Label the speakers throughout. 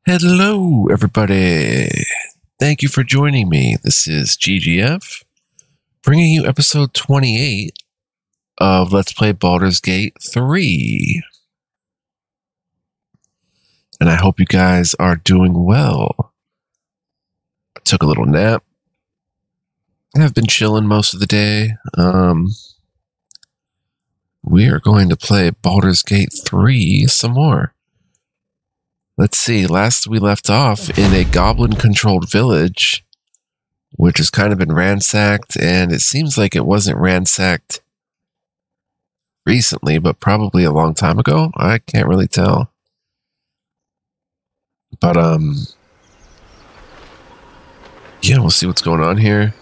Speaker 1: Hello, everybody. Thank you for joining me. This is GGF, bringing you episode 28 of Let's Play Baldur's Gate 3. And I hope you guys are doing well. I took a little nap. I've been chilling most of the day. We are going to play Baldur's Gate 3 some more. Let's see, last we left off in a goblin-controlled village, which has kind of been ransacked, and it seems like it wasn't ransacked recently, but probably a long time ago. I can't really tell. But, yeah, we'll see what's going on here.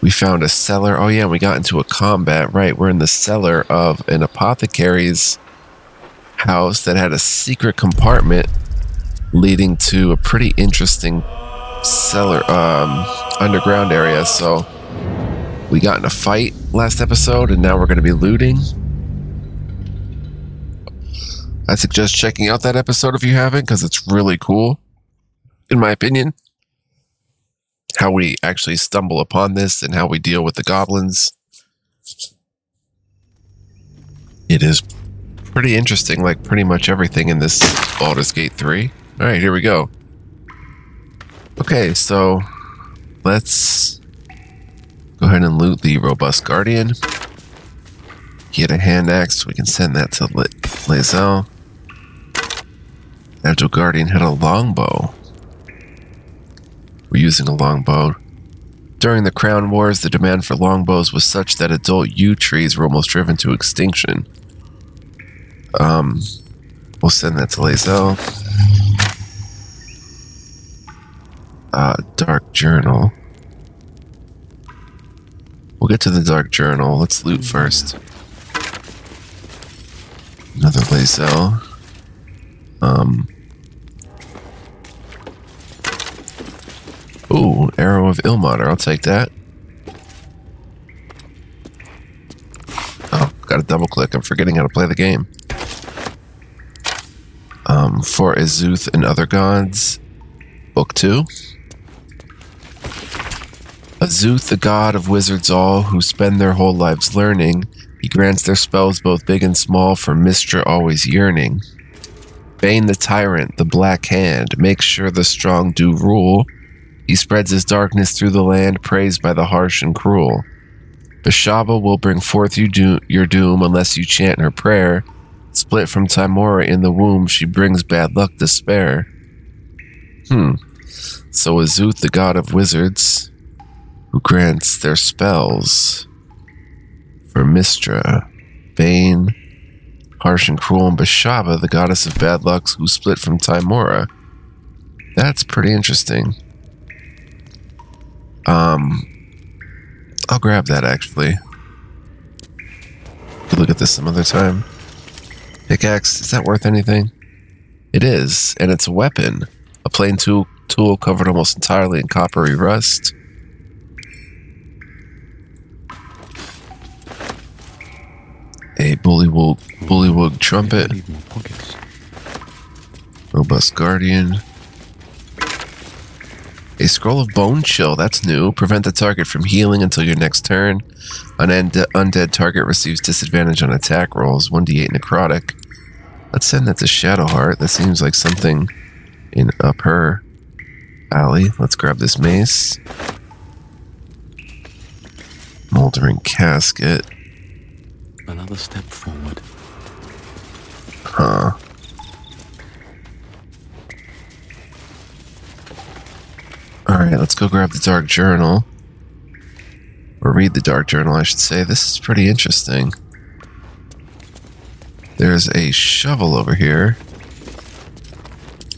Speaker 1: We found a cellar. Oh, yeah, we got into a combat. Right, we're in the cellar of an apothecary's house that had a secret compartment leading to a pretty interesting cellar underground area. So we got in a fight last episode and now we're going to be looting. I suggest checking out that episode if you haven't, because it's really cool, in my opinion, how we actually stumble upon this and how we deal with the goblins. It is pretty interesting, like pretty much everything in this Baldur's Gate 3. All right, here we go. Okay, so let's go ahead and loot the Robust Guardian. He had a hand axe, so we can send that to Lae'zel. Agile Guardian had a longbow. We're using a longbow. During the Crown Wars, the demand for longbows was such that adult yew trees were almost driven to extinction. We'll send that to Lae'zel. Dark Journal. We'll get to the Dark Journal. Let's loot first. Another Lae'zel. Ooh, Arrow of Ilmater. I'll take that. Oh, gotta double click. I'm forgetting how to play the game. For Azuth and Other Gods, Book 2. Azuth, the god of wizards all, who spend their whole lives learning, he grants their spells both big and small, for Mystra always yearning. Bane the tyrant, the black hand, makes sure the strong do rule. He spreads his darkness through the land, praised by the harsh and cruel. Bashaba will bring forth your doom unless you chant her prayer. Split from Tymora in the womb, she brings bad luck to spare. So Azuth, the god of wizards, who grants their spells for Mystra, Bane, harsh and cruel, and Bashaba, the goddess of bad lucks, who split from Tymora. That's pretty interesting. I'll grab that, actually. Could look at this some other time. Pickaxe, is that worth anything? It is, and it's a weapon. A plain tool covered almost entirely in coppery rust. A bullywug trumpet. Robust Guardian. A scroll of bone chill, that's new. Prevent the target from healing until your next turn. An undead target receives disadvantage on attack rolls, 1d8 necrotic. Let's send that to Shadowheart. That seems like something in up her alley. Let's grab this mace. Moldering casket.
Speaker 2: Another step forward.
Speaker 1: Huh. Alright, let's go grab the Dark Journal. Or read the Dark Journal, I should say. This is pretty interesting. There's a shovel over here.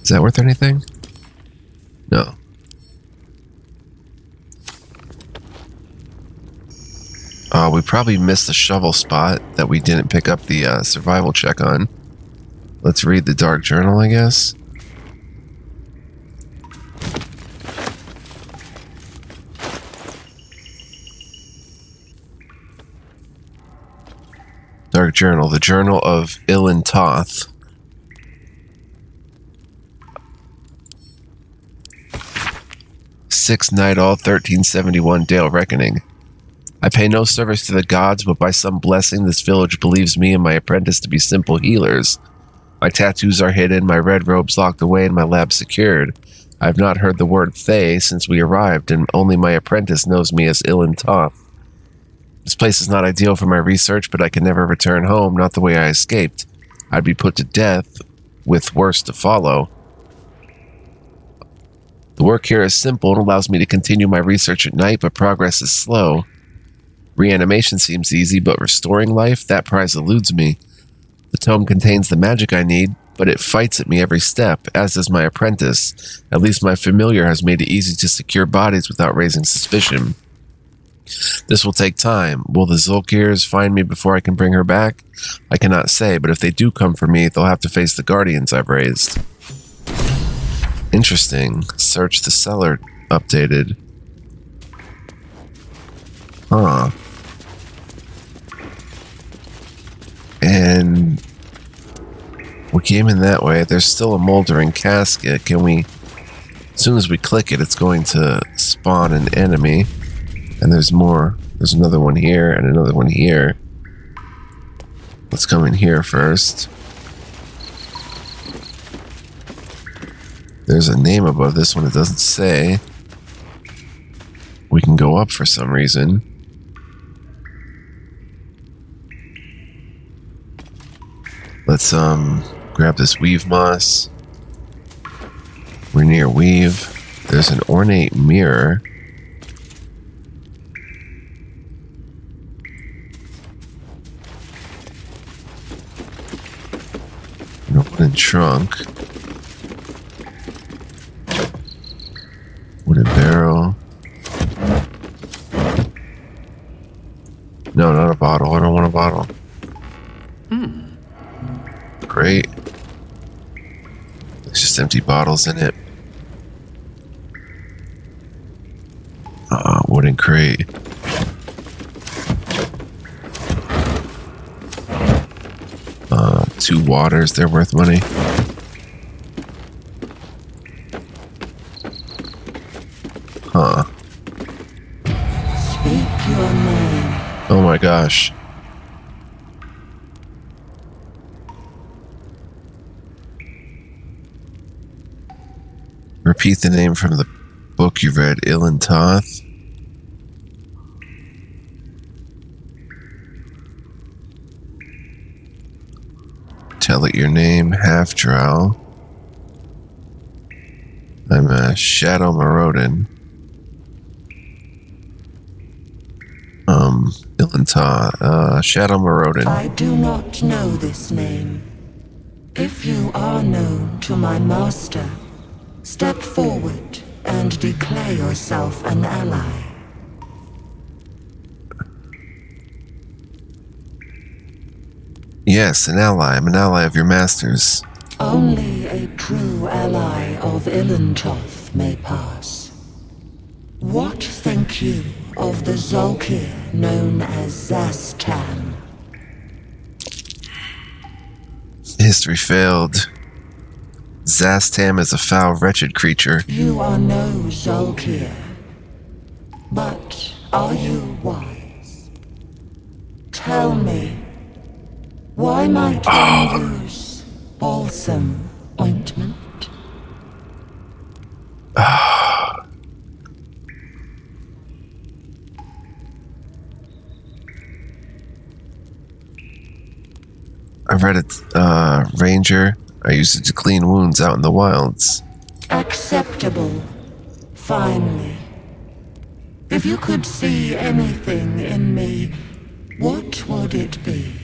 Speaker 1: Is that worth anything? No. We probably missed the shovel spot that we didn't pick up the survival check on. Let's read the Dark Journal, I guess. Dark Journal, the Journal of Ilan Toth. 6 Nightall 1371 Dale Reckoning. I pay no service to the gods, but by some blessing this village believes me and my apprentice to be simple healers. My tattoos are hidden, my red robes locked away, and my lab secured. I have not heard the word Thay since we arrived, and only my apprentice knows me as Ilan Toth. This place is not ideal for my research, but I can never return home, not the way I escaped. I'd be put to death, with worse to follow. The work here is simple and allows me to continue my research at night, but progress is slow. Reanimation seems easy, but restoring life, that prize eludes me. The tome contains the magic I need, but it fights at me every step, as does my apprentice. At least my familiar has made it easy to secure bodies without raising suspicion. This will take time. Will the Zulkirs find me before I can bring her back? I cannot say, but if they do come for me, they'll have to face the guardians I've raised. Interesting. Search the cellar updated. Huh. And we came in that way. There's still a moldering casket. Can we... As soon as we click it, it's going to spawn an enemy. And there's more. There's another one here and another one here. Let's come in here first. There's a name above this one. It doesn't say. We can go up for some reason. Let's grab this weave moss. We're near weave. There's an ornate mirror. An wooden trunk. Wooden barrel. No, not a bottle. I don't want a bottle. Great. There's just empty bottles in it. Wooden crate. Two waters, they're worth money. Huh.
Speaker 3: Speak your name.
Speaker 1: Oh my gosh. Repeat the name from the book you read, Ilan Toth. Tell it your name, Half-Drow. I'm a Shadow Morodin. Ilan Toth, Shadow Morodin.
Speaker 3: I do not know this name. If you are known to my master, step forward and declare yourself an ally.
Speaker 1: Yes, an ally. I'm an ally of your master's.
Speaker 3: Only a true ally of Ilantoth may pass. What think you of the Zulkir known as Zastan?
Speaker 1: History failed. Zastam is a foul, wretched creature.
Speaker 3: You are no Zulkir, but are you wise? Tell me, why might one use balsam ointment?
Speaker 1: I read it, Ranger. I used it to clean wounds out in the wilds.
Speaker 3: Acceptable. Finally. If you could see anything in me, what would it be?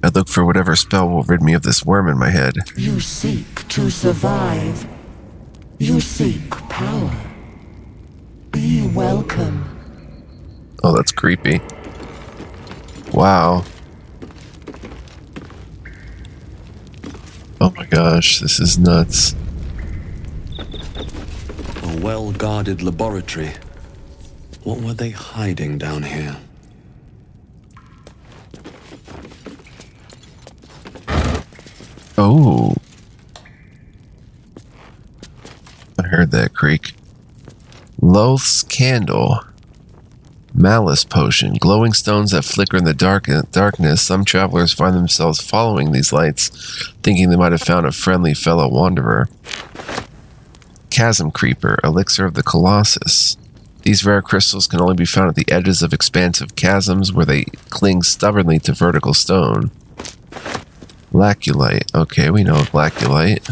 Speaker 1: I'd look for whatever spell will rid me of this worm in my head.
Speaker 3: You seek to survive. You seek power. Be welcome.
Speaker 1: Oh, that's creepy. Wow. Oh my gosh, this is nuts.
Speaker 2: A well-guarded laboratory. What were they hiding down here?
Speaker 1: Oh. I heard that creak. Loth's Candle. Malice Potion. Glowing stones that flicker in the darkness. Some travelers find themselves following these lights, thinking they might have found a friendly fellow wanderer. Chasm Creeper. Elixir of the Colossus. These rare crystals can only be found at the edges of expansive chasms where they cling stubbornly to vertical stone. Laculite. Okay, we know of Laculite.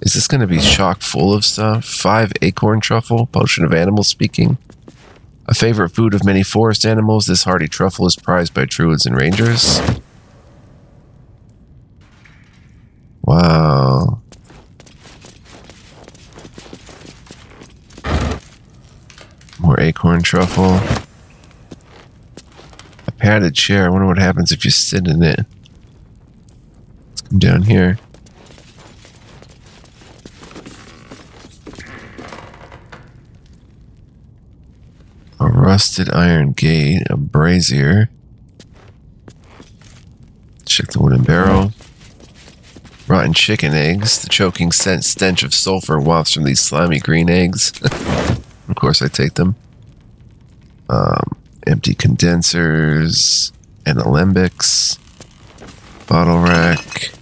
Speaker 1: Is this going to be chock full of stuff? 5 acorn truffle. Potion of animal speaking. A favorite food of many forest animals, this hardy truffle is prized by druids and rangers. Wow. More acorn truffle. A padded chair. I wonder what happens if you sit in it. Let's come down here. A rusted iron gate, a brazier. Check the wooden barrel. Rotten chicken eggs. The choking stench of sulfur wafts from these slimy green eggs. Of course I take them. Empty condensers. And alembics. Bottle rack.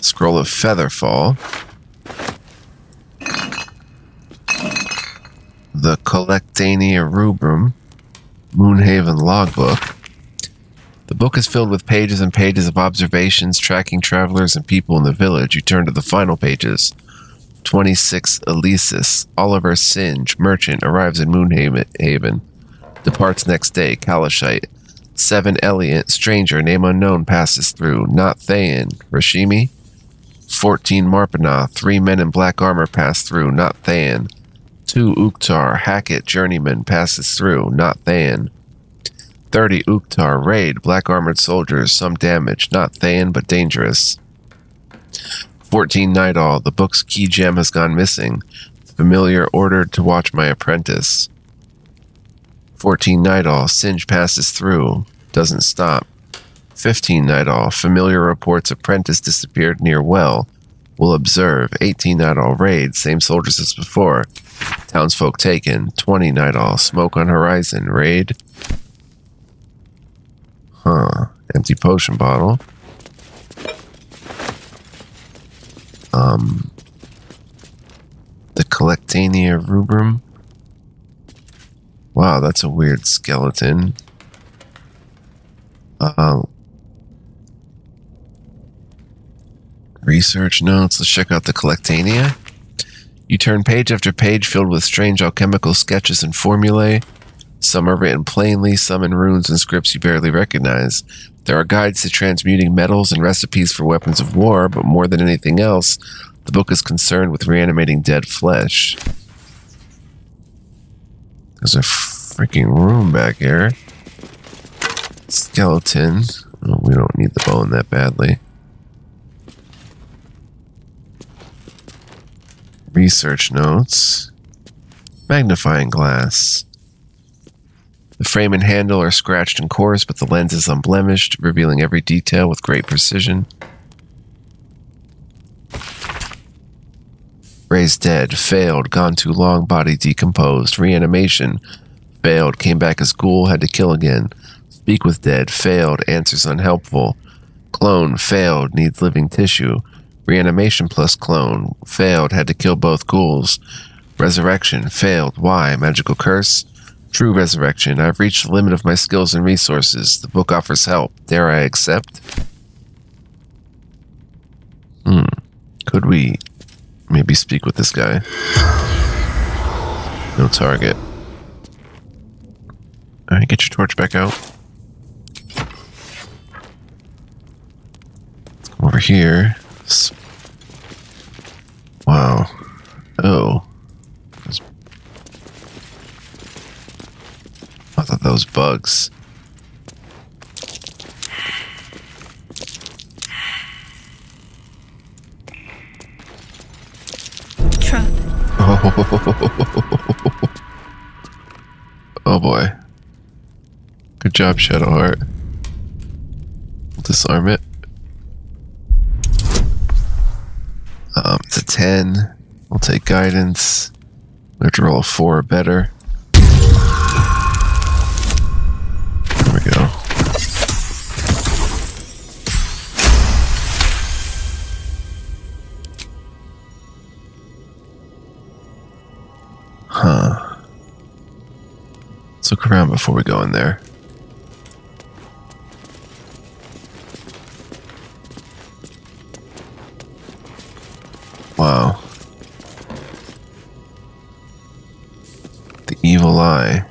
Speaker 1: Scroll of Featherfall. The Collectania Rubrum, Moonhaven Logbook. The book is filled with pages and pages of observations tracking travelers and people in the village. You turn to the final pages. 26 Elisis, Oliver Singe, merchant, arrives in Moonhaven. Departs next day, Kalashite. 7 Eliant, stranger, name unknown, passes through. Not Thayan, Rashimi. 14 Marpana, 3 men in black armor pass through. Not Thayan. 2 Uktar, Hackett, journeyman, passes through, not Thayan. 30 Uktar, raid, black armored soldiers, some damage, not Thayan but dangerous. 14 Nightall, the book's key gem has gone missing. Familiar ordered to watch my apprentice. 14 Nightall, Singe passes through, doesn't stop. 15 Nightall, familiar reports apprentice disappeared near well. Will observe. 18 Nightall, raid, same soldiers as before. Townsfolk taken. 20 Nightall, smoke on horizon, raid. Empty potion bottle. The Collectania Rubrum. Wow, that's a weird skeleton. Research notes. Let's check out the Collectania. You turn page after page filled with strange alchemical sketches and formulae. Some are written plainly, some in runes and scripts you barely recognize. There are guides to transmuting metals and recipes for weapons of war, but more than anything else, the book is concerned with reanimating dead flesh. There's a freaking room back here. Skeleton. Oh, we don't need the bone that badly. Research notes. Magnifying glass. The frame and handle are scratched and coarse, but the lens is unblemished, revealing every detail with great precision. Raised dead. Failed. Gone too long. Body decomposed. Reanimation. Failed. Came back as ghoul. Had to kill again. Speak with dead. Failed. Answers unhelpful. Clone. Failed. Needs living tissue. Reanimation plus clone. Failed. Had to kill both ghouls. Resurrection. Failed. Why? Magical curse? True resurrection. I've reached the limit of my skills and resources. The book offers help. Dare I accept? Could we maybe speak with this guy? No target. Alright, get your torch back out. Let's come over here. Wow. Oh. I thought that was bugs.
Speaker 4: Trap.
Speaker 1: Oh boy. Good job, Shadowheart. Disarm it. It's a 10. We'll take guidance. We have to roll a 4 or better. There we go. Huh. Let's look around before we go in there. Wow. The evil eye.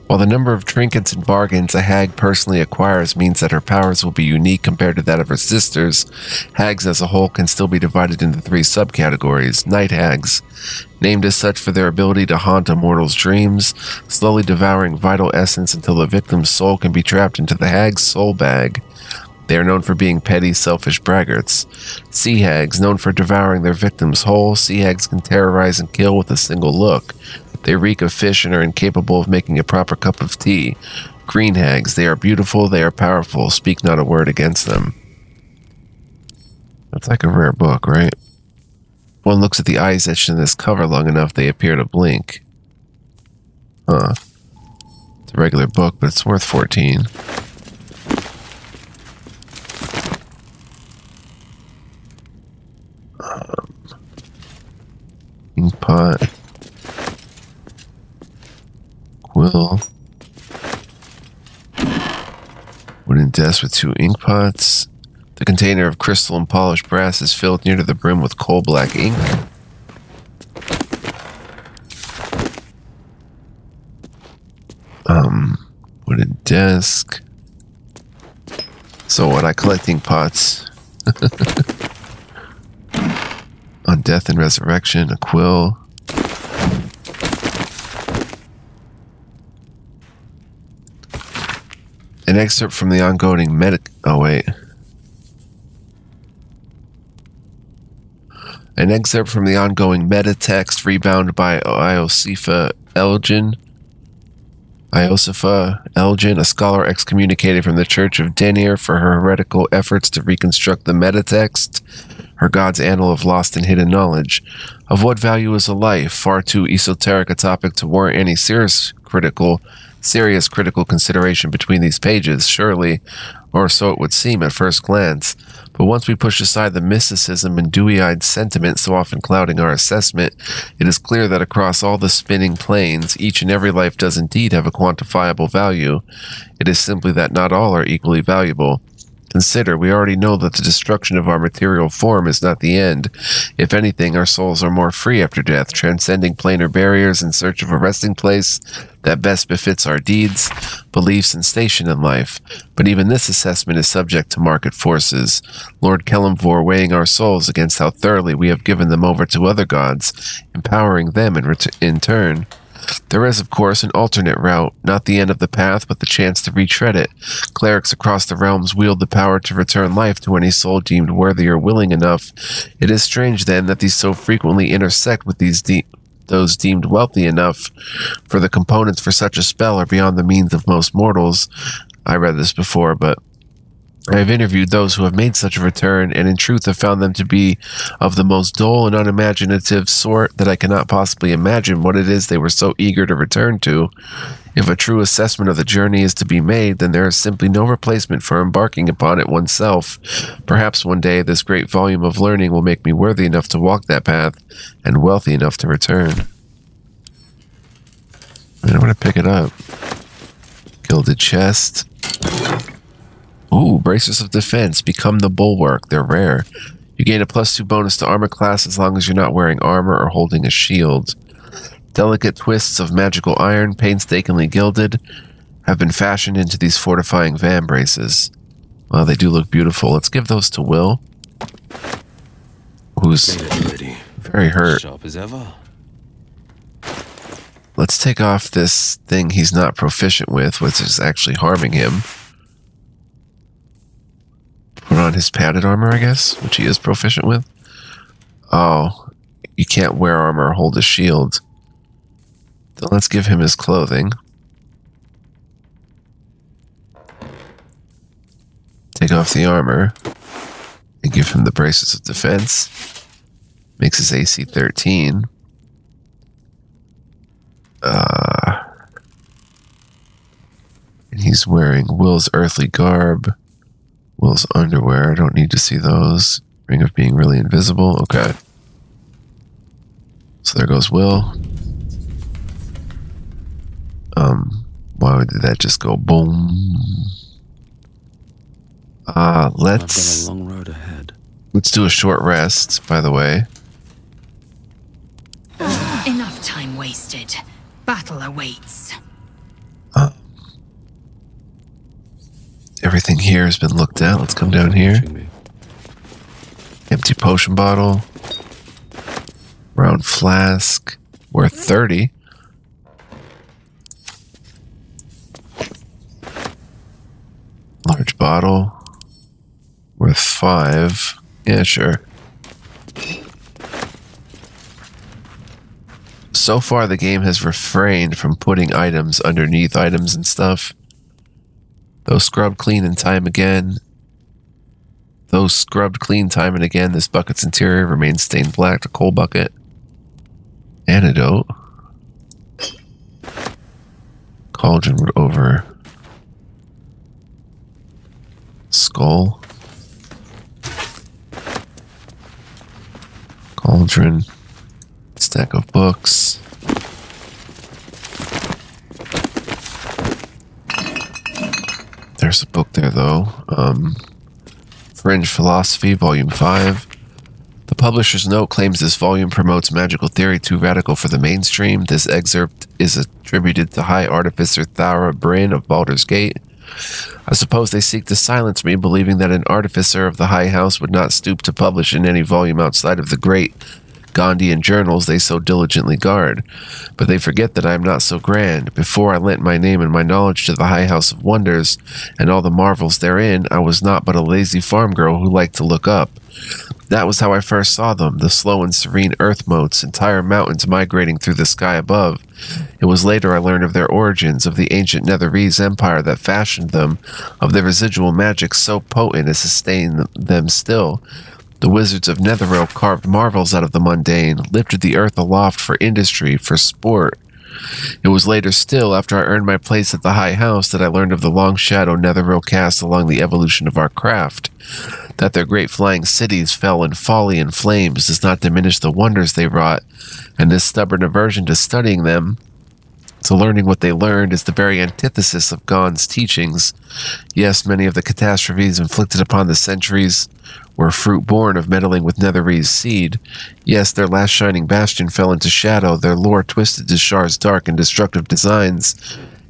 Speaker 1: While the number of trinkets and bargains a hag personally acquires means that her powers will be unique compared to that of her sisters, hags as a whole can still be divided into 3 subcategories. Night hags, named as such for their ability to haunt a mortal's dreams, slowly devouring vital essence until the victim's soul can be trapped into the hag's soul bag. They are known for being petty, selfish braggarts. Sea hags, known for devouring their victims whole, sea hags can terrorize and kill with a single look. They reek of fish and are incapable of making a proper cup of tea. Green hags, they are beautiful, they are powerful, speak not a word against them. That's like a rare book, right? One looks at the eyes etched in this cover long enough, they appear to blink. Huh. It's a regular book, but it's worth 14. Ink pot. Quill. Wooden desk with 2 ink pots. The container of crystal and polished brass is filled near to the brim with coal black ink. Wooden desk. So what, I collect ink pots. On death and resurrection, a quill. An excerpt from the ongoing An excerpt from the ongoing meta text rebound by Iosipha Elgin, a scholar excommunicated from the Church of Denir for her heretical efforts to reconstruct the metatext, her God's annal of lost and hidden knowledge. Of what value is a life? Far too esoteric a topic to warrant any serious critical consideration between these pages, surely, or so it would seem at first glance. But once we push aside the mysticism and dewy-eyed sentiment so often clouding our assessment, it is clear that across all the spinning planes, each and every life does indeed have a quantifiable value. It is simply that not all are equally valuable. Consider, we already know that the destruction of our material form is not the end. If anything, our souls are more free after death, transcending planar barriers in search of a resting place that best befits our deeds, beliefs, and station in life. But even this assessment is subject to market forces. Lord Kelemvor weighing our souls against how thoroughly we have given them over to other gods, empowering them in turn. There is, of course, an alternate route, not the end of the path, but the chance to retread it. Clerics across the realms wield the power to return life to any soul deemed worthy or willing enough. It is strange, then, that these so frequently intersect with those deemed wealthy enough, for the components for such a spell are beyond the means of most mortals. I read this before, but I have interviewed those who have made such a return, and in truth have found them to be of the most dull and unimaginative sort that I cannot possibly imagine what it is they were so eager to return to. If a true assessment of the journey is to be made, then there is simply no replacement for embarking upon it oneself. Perhaps one day this great volume of learning will make me worthy enough to walk that path, and wealthy enough to return. I want to pick it up. Gilded chest. Ooh, Bracers of Defense. Become the Bulwark. They're rare. You gain a +2 bonus to armor class as long as you're not wearing armor or holding a shield. Delicate twists of magical iron, painstakingly gilded, have been fashioned into these fortifying van braces. Well, they do look beautiful. Let's give those to Will, who's very hurt.
Speaker 2: Sharp as ever.
Speaker 1: Let's take off this thing he's not proficient with, which is actually harming him. Put on his padded armor, I guess, which he is proficient with. Oh, you can't wear armor or hold a shield. Then let's give him his clothing. Take off off the armor and give him the braces of defense. Makes his AC 13. And he's wearing Will's earthly garb, Will's underwear. I don't need to see those. Ring of being really invisible. Okay. So there goes Will. Why did that just go boom?
Speaker 2: Let's. I've got a long road ahead.
Speaker 1: Let's do a short rest, by the way.
Speaker 4: Enough time wasted. Battle awaits.
Speaker 1: Everything here has been looked at. Let's come down here. Empty potion bottle. Round flask. Worth 30. Large bottle. Worth 5. Yeah, sure. So far, the game has refrained from putting items underneath items and stuff. Those scrubbed clean and time again. Those scrubbed clean time and again. This bucket's interior remains stained black. A coal bucket. Antidote. Cauldron over. Skull. Cauldron. Stack of books. There's a book there, though. Fringe Philosophy, Volume 5. The publisher's note claims this volume promotes magical theory too radical for the mainstream. This excerpt is attributed to High Artificer Thara Bryn of Baldur's Gate. I suppose they seek to silence me, believing that an artificer of the High House would not stoop to publish in any volume outside of the great Gondian journals they so diligently guard. But they forget that I am not so grand. Before I lent my name and my knowledge to the High House of Wonders and all the marvels therein, I was not but a lazy farm girl who liked to look up. That was how I first saw them, the slow and serene earth motes, entire mountains migrating through the sky above. It was later I learned of their origins, of the ancient Netherese empire that fashioned them, of their residual magic so potent as to sustain them still. The wizards of Netherrealm carved marvels out of the mundane, lifted the earth aloft for industry, for sport. It was later still, after I earned my place at the High House, that I learned of the long shadow Netherrealm cast along the evolution of our craft. That their great flying cities fell in folly and flames does not diminish the wonders they wrought, and this stubborn aversion to studying them, to learning what they learned, is the very antithesis of Gond's teachings. Yes, many of the catastrophes inflicted upon the centuries were fruit born of meddling with Netherese seed. Yes, their last shining bastion fell into shadow, their lore twisted to Shar's dark and destructive designs.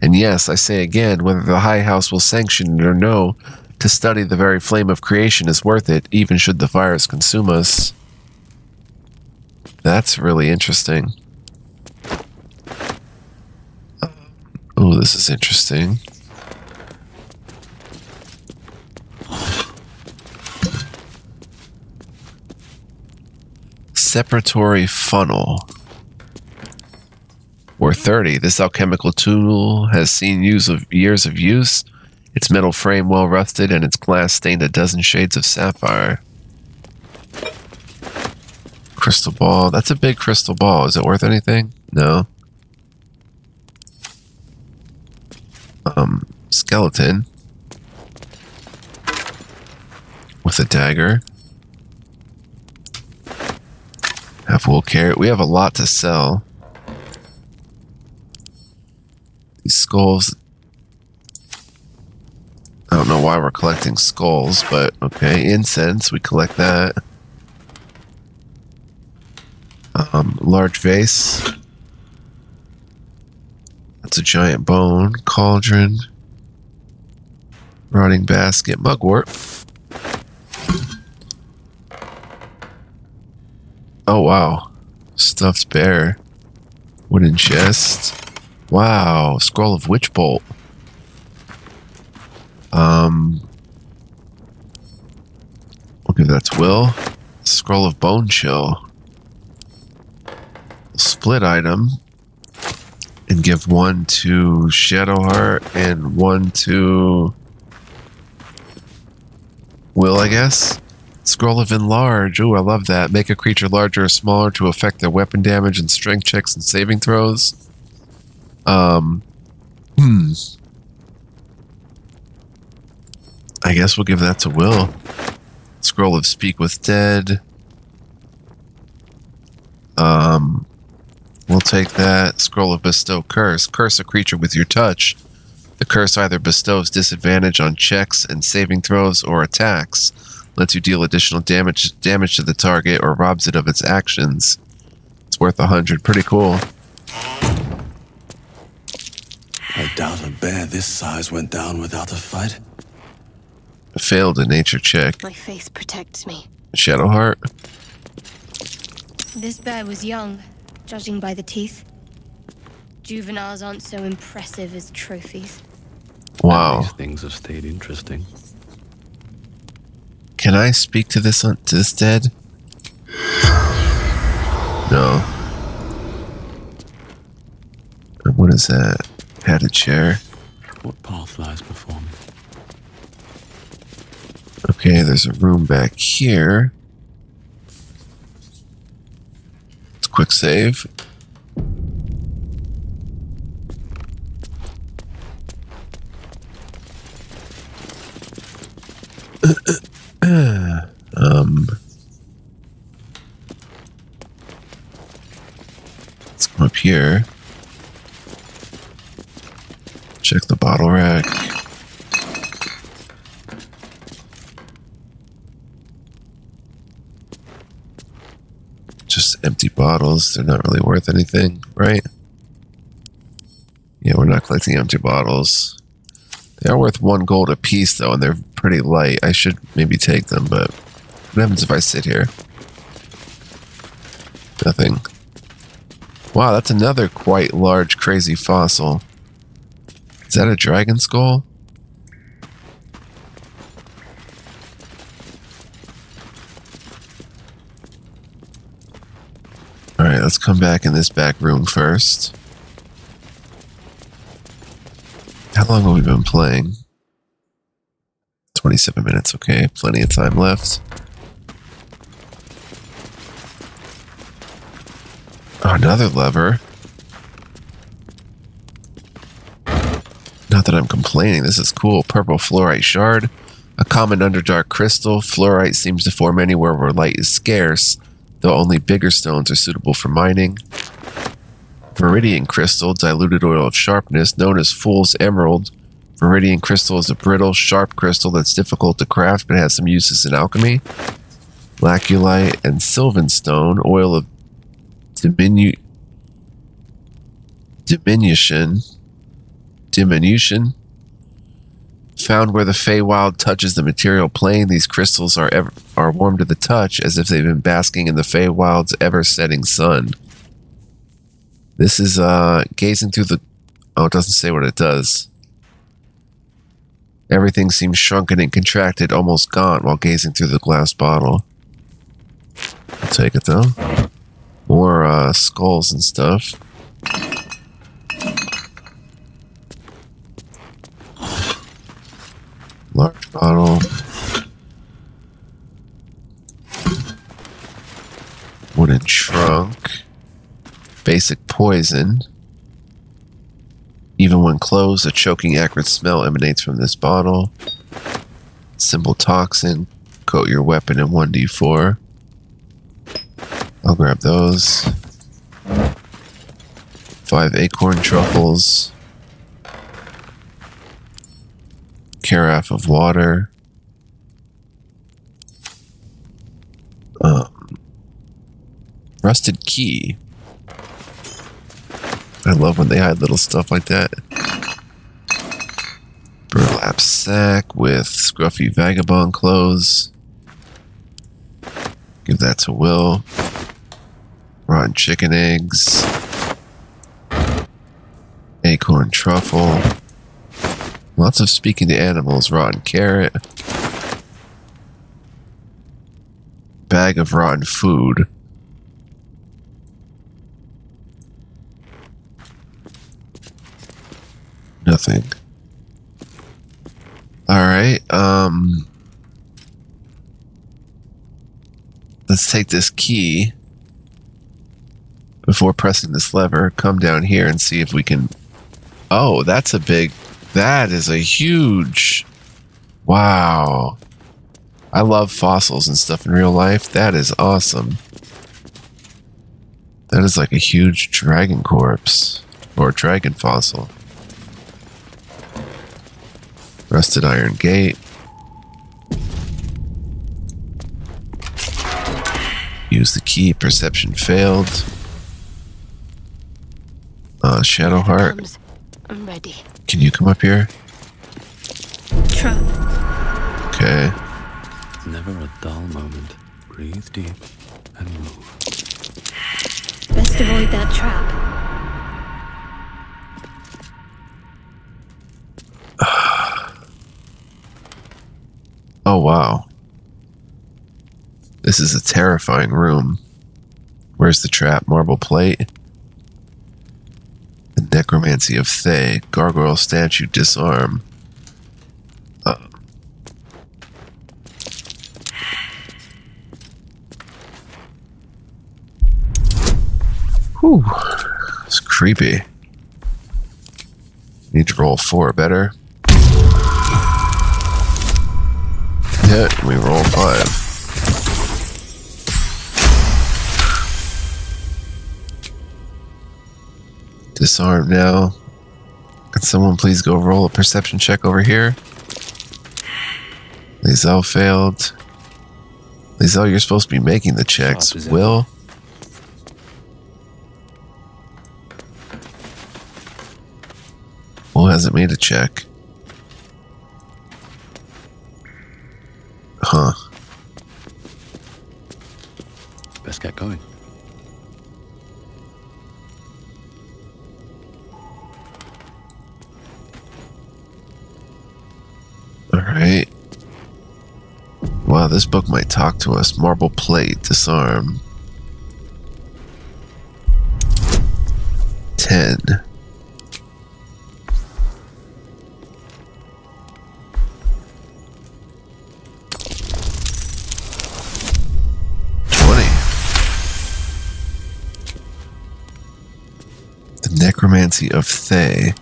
Speaker 1: And yes, I say again, whether the High House will sanction it or no, to study the very flame of creation is worth it, even should the fires consume us. That's really interesting. Oh, this is interesting. Separatory funnel. Worth 30. This alchemical tool has seen years of use. Its metal frame well rusted and its glass stained a dozen shades of sapphire. Crystal ball. That's a big crystal ball. Is it worth anything? No. Skeleton. With a dagger. Half wool carrot. We have a lot to sell. These skulls. I don't know why we're collecting skulls, but okay. Incense. We collect that. Large vase. That's a giant bone. Cauldron. Rotting basket. Mugwort. Oh, wow. Stuffed bear. Wooden chest. Wow. Scroll of Witch Bolt. We'll give that to Will. Scroll of Bone Chill. Split item. And give one to Shadowheart and one to Will, I guess. Scroll of Enlarge. Ooh, I love that. Make a creature larger or smaller to affect their weapon damage and strength checks and saving throws. I guess we'll give that to Will. Scroll of Speak with Dead. We'll take that. Scroll of Bestow Curse. Curse a creature with your touch. The curse either bestows disadvantage on checks and saving throws or attacks, lets you deal additional damage to the target, or robs it of its actions. It's worth 100. Pretty cool.
Speaker 2: I doubt a bear this size went down without a fight.
Speaker 1: Failed a nature check.
Speaker 5: My faith protects me.
Speaker 1: Shadowheart.
Speaker 5: This bear was young, judging by the teeth. Juveniles aren't so impressive as trophies.
Speaker 1: Wow.
Speaker 2: These things have stayed interesting.
Speaker 1: Can I speak to this dead? No. What is that? Padded chair.
Speaker 2: What path lies before me?
Speaker 1: Okay, there's a room back here. It's a quick save. Let's come up here. Check the bottle rack. Just empty bottles. They're not really worth anything, right? Yeah, we're not collecting empty bottles. They are worth 1 gold a piece, though, and they're pretty light. I should maybe take them, but what happens if I sit here? Nothing. Wow, that's another quite large, crazy fossil. Is that a dragon skull? Alright, let's come back in this back room first. How long have we been playing? 27 minutes, okay. Plenty of time left. Oh, another lever. Not that I'm complaining, this is cool. Purple fluorite shard. A common underdark crystal. Fluorite seems to form anywhere where light is scarce, though only bigger stones are suitable for mining. Viridian crystal, diluted oil of sharpness, known as Fool's Emerald. Viridian crystal is a brittle, sharp crystal that's difficult to craft but has some uses in alchemy. Laculite and Sylvan stone, oil of diminution. Found where the Feywild touches the material plane, these crystals are warm to the touch, as if they've been basking in the Feywild's ever-setting sun. This is gazing through the... Oh, it doesn't say what it does. Everything seems shrunken and contracted, almost gaunt, while gazing through the glass bottle. I'll take it, though. More skulls and stuff. Large bottle. Wooden trunk. Basic poison. Even when closed, a choking acrid smell emanates from this bottle. Simple toxin. Coat your weapon in 1d4. I'll grab those. 5 acorn truffles. Carafe of water. Rusted key. I love when they hide little stuff like that. Burlap sack with scruffy vagabond clothes. Give that to Will. Rotten chicken eggs. Acorn truffle. Lots of speaking to animals. Rotten carrot. Bag of rotten food. Nothing. Alright, take this key before pressing this lever, come down here and see if we can... Oh, that's a big... That is a huge... Wow. I love fossils and stuff in real life. That is awesome. That is like a huge dragon corpse. Or dragon fossil. Rusted iron gate. Use the key. Perception failed. Shadow Heart.
Speaker 5: I'm ready.
Speaker 1: Can you come up here?
Speaker 5: Trap.
Speaker 1: Okay.
Speaker 2: Never a dull moment. Breathe deep and move.
Speaker 5: Best avoid that trap.
Speaker 1: Oh, wow. This is a terrifying room. Where's the trap? Marble plate? The necromancy of Thay. Gargoyle statue disarm. Whew. It's creepy. Need to roll 4 better. Yeah, we roll 5. Disarm now. Can someone please go roll a perception check over here? Lizelle failed. Lizelle, you're supposed to be making the checks. Will? Will hasn't made a check. Huh.
Speaker 2: Best get going.
Speaker 1: Alright. Wow, this book might talk to us. Marble plate, disarm. 10. Necromancy of Thay.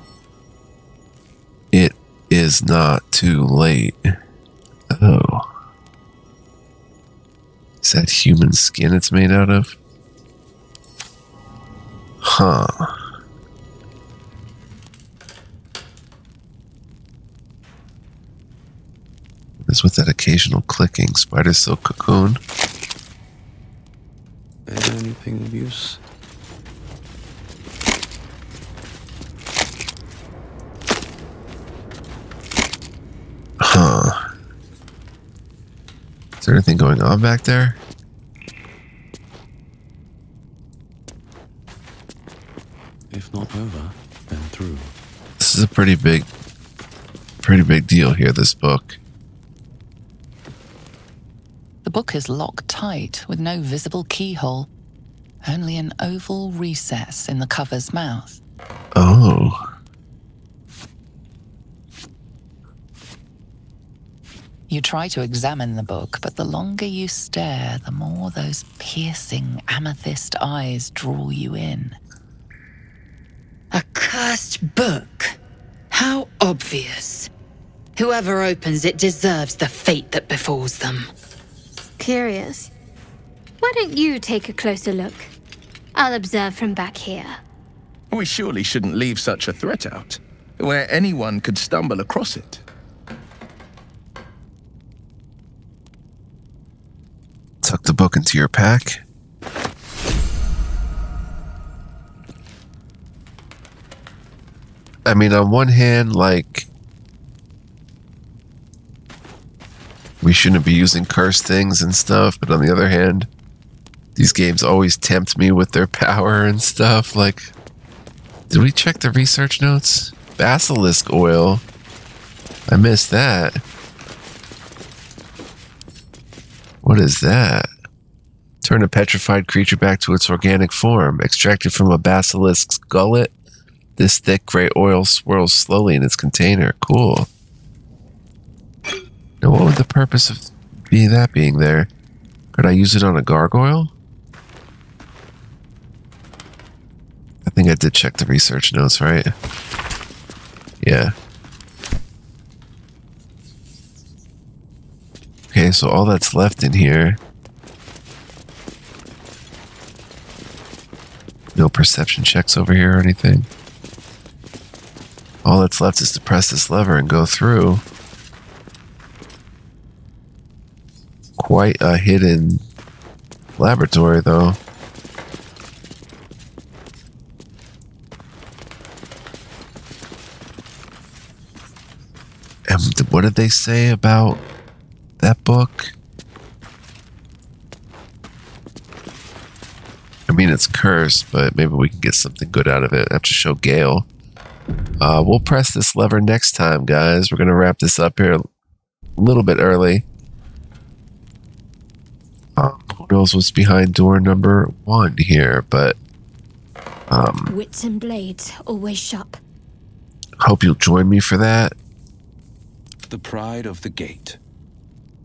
Speaker 1: It is not too late. Oh. Is that human skin it's made out of? Huh. What is with that occasional clicking? Spider silk cocoon?
Speaker 2: Anything of use?
Speaker 1: Huh. Is there anything going on back there?
Speaker 2: If not over, then through.
Speaker 1: This is a pretty big deal here, this book.
Speaker 6: The book is locked tight with no visible keyhole, only an oval recess in the cover's mouth.
Speaker 1: Oh.
Speaker 6: You try to examine the book, but the longer you stare, the more those piercing amethyst eyes draw you in.
Speaker 4: A cursed book? How obvious. Whoever opens it deserves the fate that befalls them.
Speaker 5: Curious. Why don't you take a closer look? I'll observe from back here.
Speaker 7: We surely shouldn't leave such a threat out, where anyone could stumble across it.
Speaker 1: Tuck the book into your pack. I mean, on one hand, like, we shouldn't be using cursed things and stuff, but on the other hand, these games always tempt me with their power and stuff. Like, did we check the research notes? Basilisk oil. I missed that. What is that? Turn a petrified creature back to its organic form. Extracted from a basilisk's gullet. This thick gray oil swirls slowly in its container. Cool. Now, what would the purpose of being there? Could I use it on a gargoyle? I think I did check the research notes, right? Yeah. Okay, so all that's left in here. No perception checks over here or anything. All that's left is to press this lever and go through. Quite a hidden laboratory, though. And what did they say about that book? I mean, it's cursed, but maybe we can get something good out of it. I have to show Gale. We'll press this lever next time, guys. We're going to wrap this up here a little bit early. Who knows what's behind door number 1 here, but
Speaker 5: Wits and blades, always sharp.
Speaker 1: hope you'll join me for that.
Speaker 2: The pride of the gate.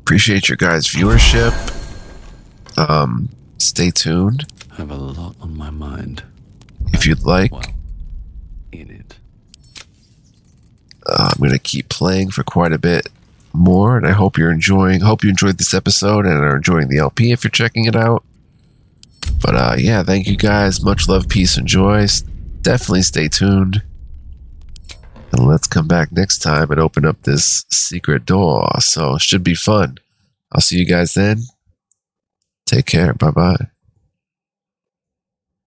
Speaker 1: Appreciate your guys' viewership. Stay tuned.
Speaker 2: I have a lot on my mind.
Speaker 1: If you'd like.
Speaker 2: Well, in it.
Speaker 1: I'm going to keep playing for quite a bit more, and I hope you enjoyed this episode and are enjoying the LP if you're checking it out. But yeah, thank you guys. Much love, peace, and joy. Definitely stay tuned. And let's come back next time and open up this secret door. So it should be fun. I'll see you guys then. Take care. Bye-bye.